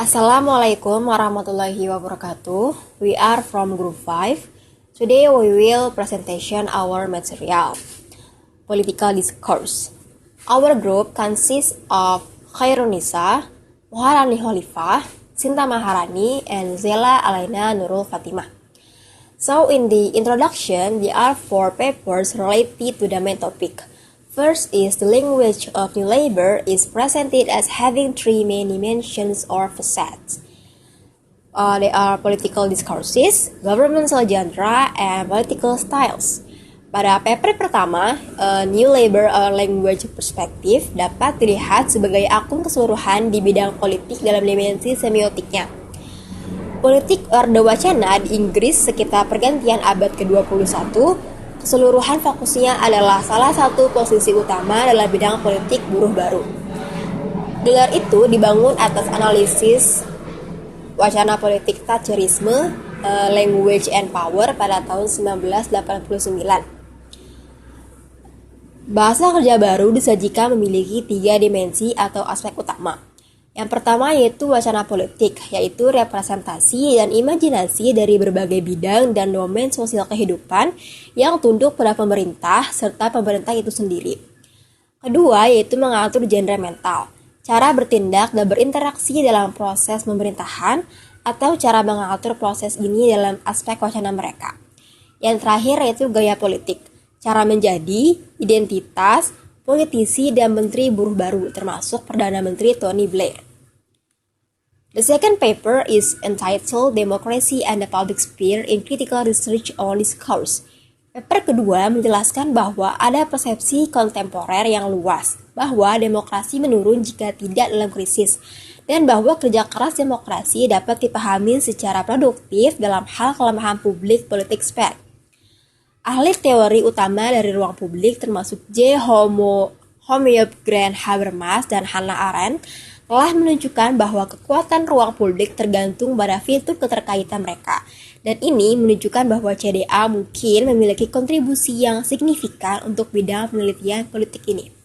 Assalamualaikum warahmatullahi wabarakatuh. We are from Group 5. Today we will presentation our material, Political Discourse. Our group consists of Khairunisa, Muharani Khalifah, Sinta Maharani, and Zela Alaina Nurul Fatimah. So in the introduction, there are 4 papers related to the main topic. First is the language of New Labour is presented as having 3 main dimensions or facets. They are political discourses, governmental genre, and political styles. Pada paper pertama, New Labour Language Perspective dapat dilihat sebagai akun keseluruhan di bidang politik dalam dimensi semiotiknya. Politik Orde Wacana di Inggris sekitar pergantian abad ke-21, keseluruhan fokusnya adalah salah satu posisi utama dalam bidang politik buruh baru. Gelar itu dibangun atas analisis wacana politik Thatcherisme, Language and Power pada tahun 1989. Bahasa kerja baru disajikan memiliki 3 dimensi atau aspek utama. Yang pertama yaitu wacana politik, yaitu representasi dan imajinasi dari berbagai bidang dan domain sosial kehidupan yang tunduk pada pemerintah serta pemerintah itu sendiri. Kedua yaitu mengatur genre mental, cara bertindak dan berinteraksi dalam proses pemerintahan atau cara mengatur proses ini dalam aspek wacana mereka. Yang terakhir yaitu gaya politik, cara menjadi, identitas, politisi dan menteri buruh baru, termasuk Perdana Menteri Tony Blair. The second paper is entitled Democracy and the Public Sphere in Critical Research on Discourse. Paper kedua menjelaskan bahwa ada persepsi kontemporer yang luas bahwa demokrasi menurun jika tidak dalam krisis, dan bahwa kerja keras demokrasi dapat dipahami secara produktif dalam hal kelemahan publik politik sphere. Ahli teori utama dari ruang publik termasuk J. Homoeop, Grant Habermas, dan Hannah Arendt telah menunjukkan bahwa kekuatan ruang publik tergantung pada fitur keterkaitan mereka. Dan ini menunjukkan bahwa CDA mungkin memiliki kontribusi yang signifikan untuk bidang penelitian politik ini.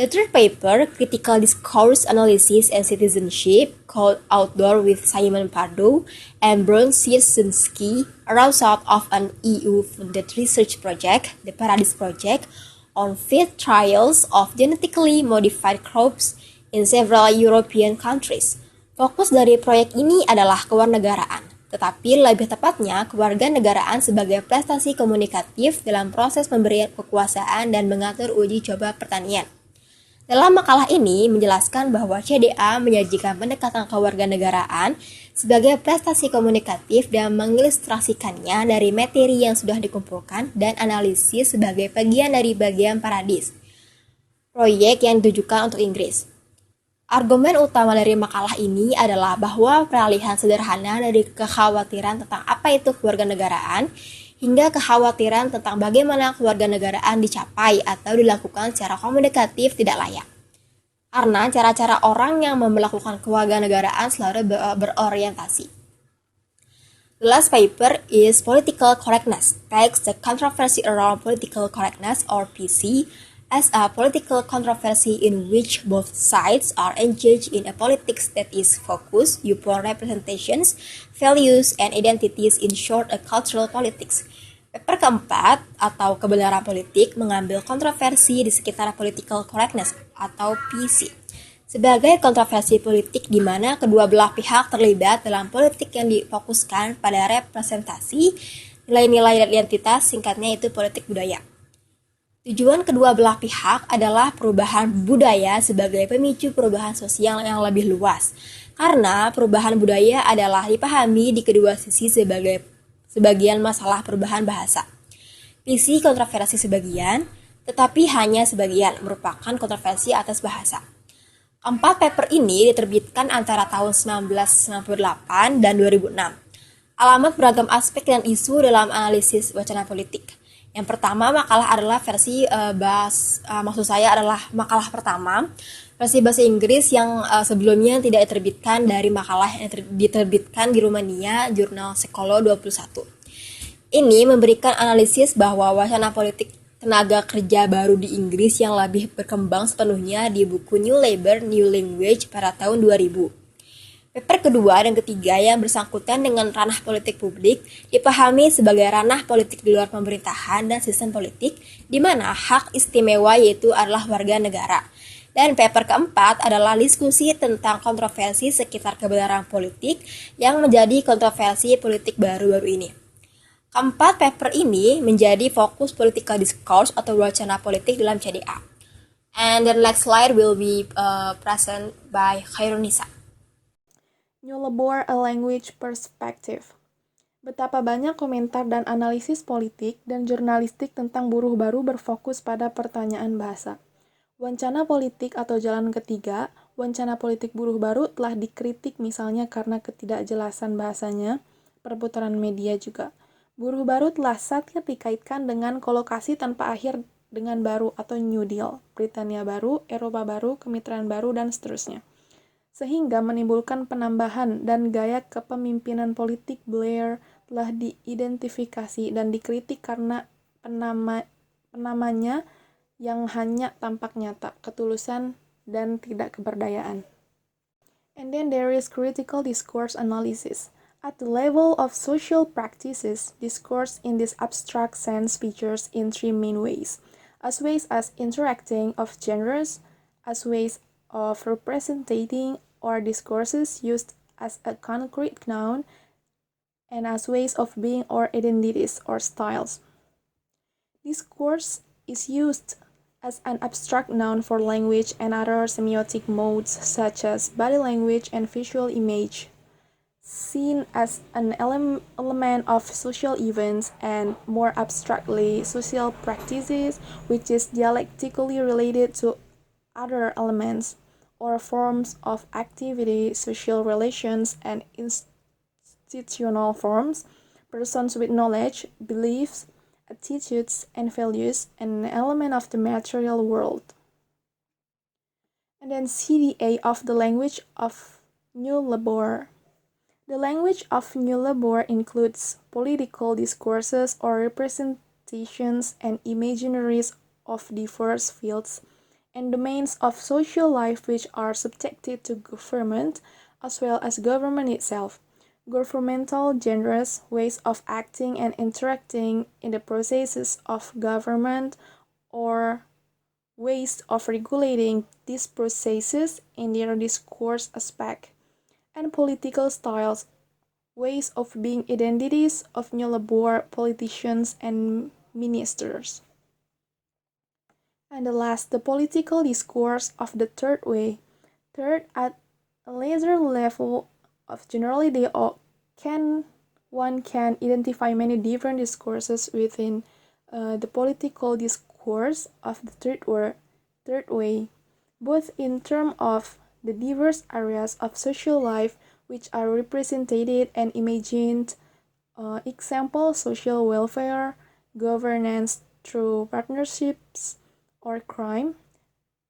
The third paper, Critical Discourse Analysis and Citizenship, called Outdoor with Simon Pardoe and Brzezinski, arose out of an EU-funded research project, the Paradise Project, on field trials of genetically modified crops in several European countries. Fokus dari proyek ini adalah kewarganegaraan, tetapi lebih tepatnya kewarganegaraan sebagai prestasi komunikatif dalam proses pemberian kekuasaan dan mengatur uji coba pertanian. Dalam makalah ini menjelaskan bahwa CDA menyajikan pendekatan kewarganegaraan sebagai prestasi komunikatif dan mengilustrasikannya dari materi yang sudah dikumpulkan dan analisis sebagai bagian dari bagian Paradise, proyek yang ditujukan untuk Inggris. Argumen utama dari makalah ini adalah bahwa peralihan sederhana dari kekhawatiran tentang apa itu kewarganegaraan hingga kekhawatiran tentang bagaimana kewarganegaraan dicapai atau dilakukan secara komunikatif tidak layak. Karena cara-cara orang yang melakukan kewarganegaraan selalu berorientasi. The last paper is Political Correctness, takes the controversy around political correctness or PC as a political controversy in which both sides are engaged in a politics that is focused upon representations, values, and identities, in short, a cultural politics. Paper keempat, atau kebenaran politik, mengambil kontroversi di sekitar political correctness, atau PC, sebagai kontroversi politik di mana kedua belah pihak terlibat dalam politik yang difokuskan pada representasi, nilai-nilai dan identitas, singkatnya itu politik budaya. Tujuan kedua belah pihak adalah perubahan budaya sebagai pemicu perubahan sosial yang lebih luas, karena perubahan budaya adalah dipahami di kedua sisi sebagai sebagian masalah perubahan bahasa. PC kontroversi sebagian, tetapi hanya sebagian merupakan kontroversi atas bahasa. 4 paper ini diterbitkan antara tahun 1998 dan 2006. Alamat beragam aspek dan isu dalam analisis wacana politik. Yang pertama, makalah adalah versi makalah pertama, versi bahasa Inggris yang sebelumnya tidak diterbitkan dari makalah yang diterbitkan di Rumania, jurnal Sekolo 21. Ini memberikan analisis bahwa wacana politik tenaga kerja baru di Inggris yang lebih berkembang sepenuhnya di buku New Labour, New Language pada tahun 2000. Paper kedua dan ketiga yang bersangkutan dengan ranah politik publik dipahami sebagai ranah politik di luar pemerintahan dan sistem politik, di mana hak istimewa yaitu adalah warga negara. Dan paper keempat adalah diskusi tentang kontroversi sekitar kebenaran politik yang menjadi kontroversi politik baru-baru ini. Keempat paper ini menjadi fokus political discourse atau wacana politik dalam CDA. And the next slide will be present by Khairunisa. Nullabor a language perspective. Betapa banyak komentar dan analisis politik dan jurnalistik tentang buruh baru berfokus pada pertanyaan bahasa. Wacana politik atau jalan ketiga, wacana politik buruh baru telah dikritik misalnya karena ketidakjelasan bahasanya, perputaran media juga. Buruh baru telah satya dikaitkan dengan kolokasi tanpa akhir dengan baru atau New Deal, Britania baru, Eropa baru, kemitraan baru, dan seterusnya. Sehingga menimbulkan penambahan dan gaya kepemimpinan politik Blair telah diidentifikasi dan dikritik karena penamanya yang hanya tampak nyata, ketulusan, dan tidak keberdayaan. And then there is critical discourse analysis. At the level of social practices, discourse in this abstract sense features in three main ways. As ways as interacting of genres, as ways of representing or discourses used as a concrete noun, and as ways of being or identities or styles. Discourse is used as an abstract noun for language and other semiotic modes such as body language and visual image, seen as an element of social events and more abstractly social practices, which is dialectically related to other elements or forms of activity, social relations, and institutional forms, persons with knowledge, beliefs, attitudes, and values, and an element of the material world. And then CDA of the language of Nullabor. The language of Nullabor includes political discourses or representations and imaginaries of diverse fields and domains of social life which are subjected to government as well as government itself. Governmental genres, ways of acting and interacting in the processes of government, or ways of regulating these processes in their discourse aspect, and political styles, ways of being identities of Nullabor politicians and ministers. And the last, the political discourse of the third way. Third, at a later level of generality, one can identify many different discourses within the political discourse of the third way, both in terms of the diverse areas of social life which are represented and imagined, example, social welfare, governance through partnerships or crime,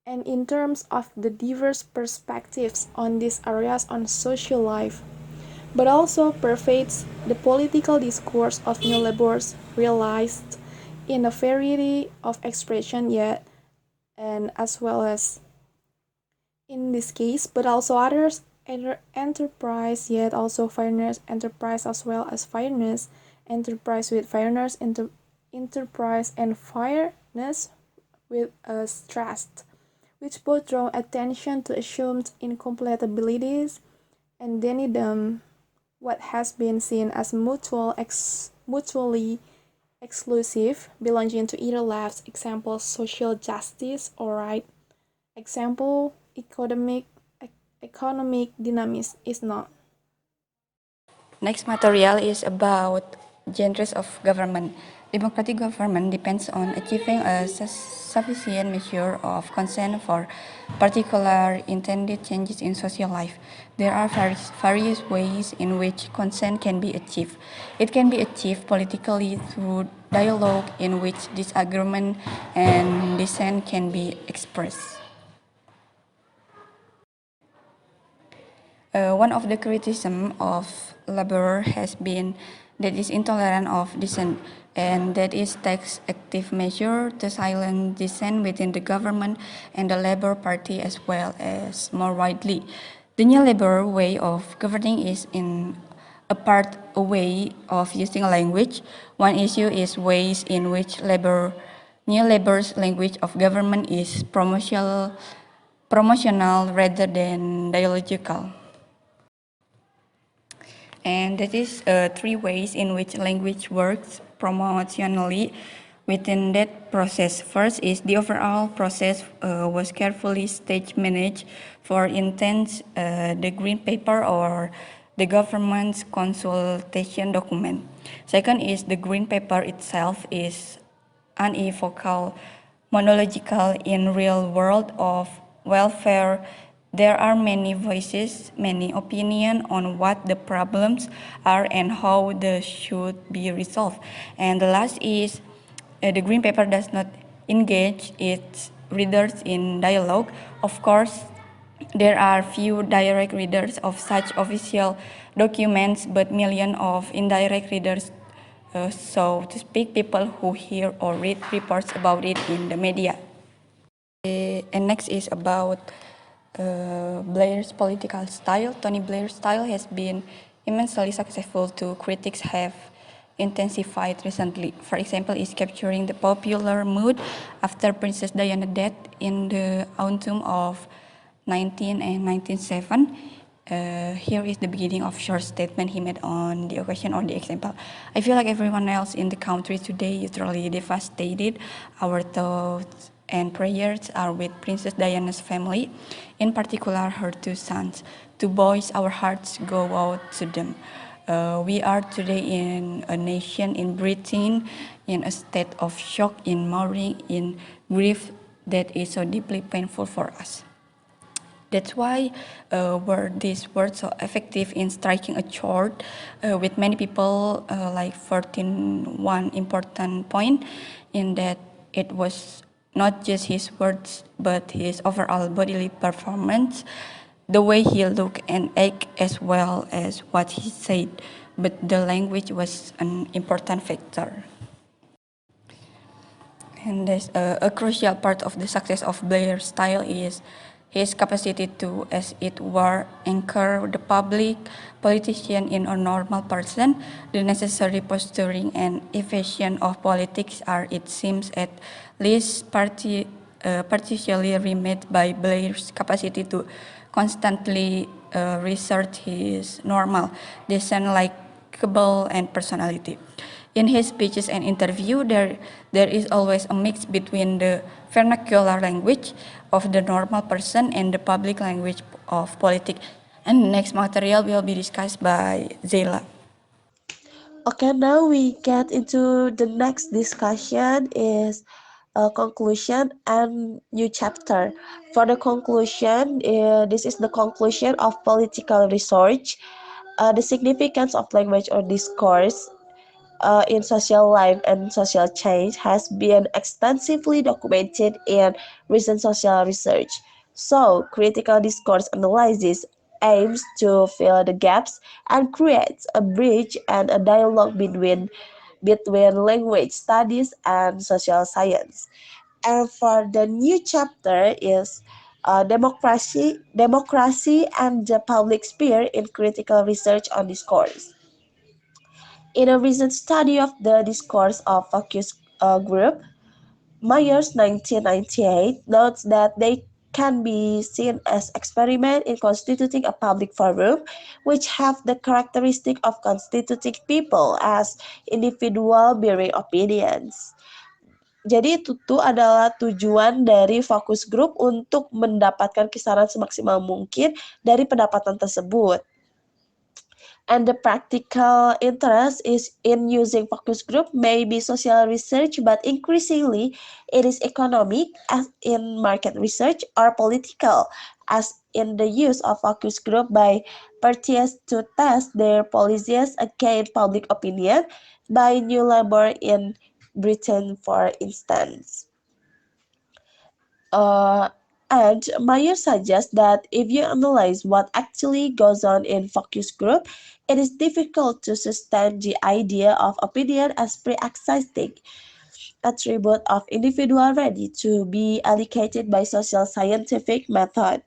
and in terms of the diverse perspectives on these areas on social life, but also pervades the political discourse of Nullabor's realized in a variety of expression yet, and as well as in this case, but also others enterprise yet also fairness, enterprise as well as fairness, enterprise with fairness, enterprise and fairness with trust, which both draw attention to assumed incompatibilities and deny them what has been seen as mutually exclusive, belonging to either left, example, social justice or right, example, economic dynamics is not. Next material is about genres of government. Democratic government depends on achieving a sufficient measure of consent for particular intended changes in social life. There are various ways in which consent can be achieved. It can be achieved politically through dialogue in which disagreement and dissent can be expressed. One of the criticism of labor has been that is intolerant of dissent, and that it takes active measure to silence dissent within the government and the Labour Party as well as more widely. The new labor way of governing is in a part a way of using language. One issue is ways in which new labor's language of government is promotional rather than dialogical. And that is three ways in which language works promotionally within that process. First is the overall process was carefully stage managed. For instance, the green paper or the government's consultation document. Second is the green paper itself is unequivocal, monological in real world of welfare. There are many voices, many opinions on what the problems are and how they should be resolved. And the last is the green paper does not engage its readers in dialogue. Of course, there are few direct readers of such official documents, but millions of indirect readers, so to speak, people who hear or read reports about it in the media. And next is about Blair's political style. Tony Blair's style has been immensely successful to critics have intensified recently. For example, is capturing the popular mood after Princess Diana's death in the autumn of 19 and 1907. Here is the beginning of short statement he made on the occasion or the example. I feel like everyone else in the country today is really devastated. Our thoughts and prayers are with Princess Diana's family, in particular her two sons. Two boys, our hearts go out to them. We are today in a nation in Britain in a state of shock, in mourning, in grief that is so deeply painful for us. That's why were these words so effective in striking a chord with many people, like 14 one important point in that it was not just his words but his overall bodily performance, the way he looked and acted as well as what he said, but the language was an important factor. And there's a crucial part of the success of Blair's style is his capacity to, as it were, anchor the public politician in a normal person. The necessary posturing and evasion of politics are, it seems, at least partially remade by Blair's capacity to constantly research his normal, decent, likable, and personality. In his speeches and interview, there is always a mix between the vernacular language of the normal person and the public language of politics. And the next material will be discussed by Zela. Okay, now we get into the next discussion is a conclusion and new chapter. For the conclusion, this is the conclusion of political research, the significance of language or discourse in social life and social change has been extensively documented in recent social research. So, critical discourse analysis aims to fill the gaps and creates a bridge and a dialogue between language studies and social science. And for the new chapter is democracy and the public sphere in critical research on discourse. In a recent study of the discourse of focus group, Myers 1998 notes that they can be seen as experiment in constituting a public forum which have the characteristic of constituting people as individual bearing opinions. Jadi itu tuh adalah tujuan dari fokus group untuk mendapatkan kisaran semaksimal mungkin dari pendapatan tersebut. And the practical interest is in using focus group may be social research, but increasingly it is economic as in market research or political as in the use of focus group by parties to test their policies against public opinion by New Labour in Britain, for instance. And Meyer suggests that if you analyze what actually goes on in focus group, it is difficult to sustain the idea of opinion as pre-existing attribute of individual ready to be allocated by social scientific method.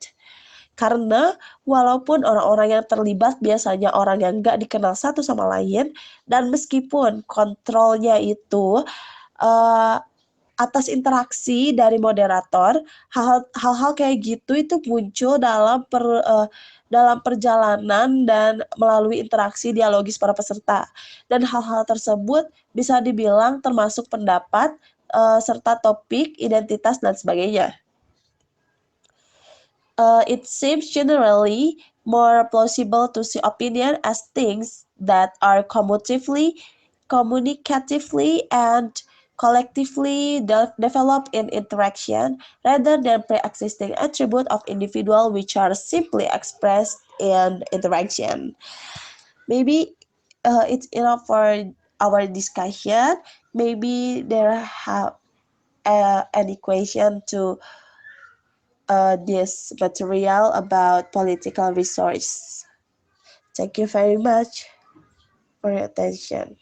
Karena walaupun orang-orang yang terlibat biasanya orang yang nggak dikenal satu sama lain, dan meskipun kontrolnya itu uh, atas interaksi dari moderator, hal-hal kayak gitu itu muncul dalam perjalanan dan melalui interaksi dialogis para peserta. Dan hal-hal tersebut bisa dibilang termasuk pendapat, serta topik, identitas, dan sebagainya. It seems generally more plausible to see opinion as things that are communicatively, and collectively developed in interaction rather than pre-existing attributes of individual which are simply expressed in interaction. Maybe it's enough for our discussion. Maybe there have an equation to this material about political resource. Thank you very much for your attention.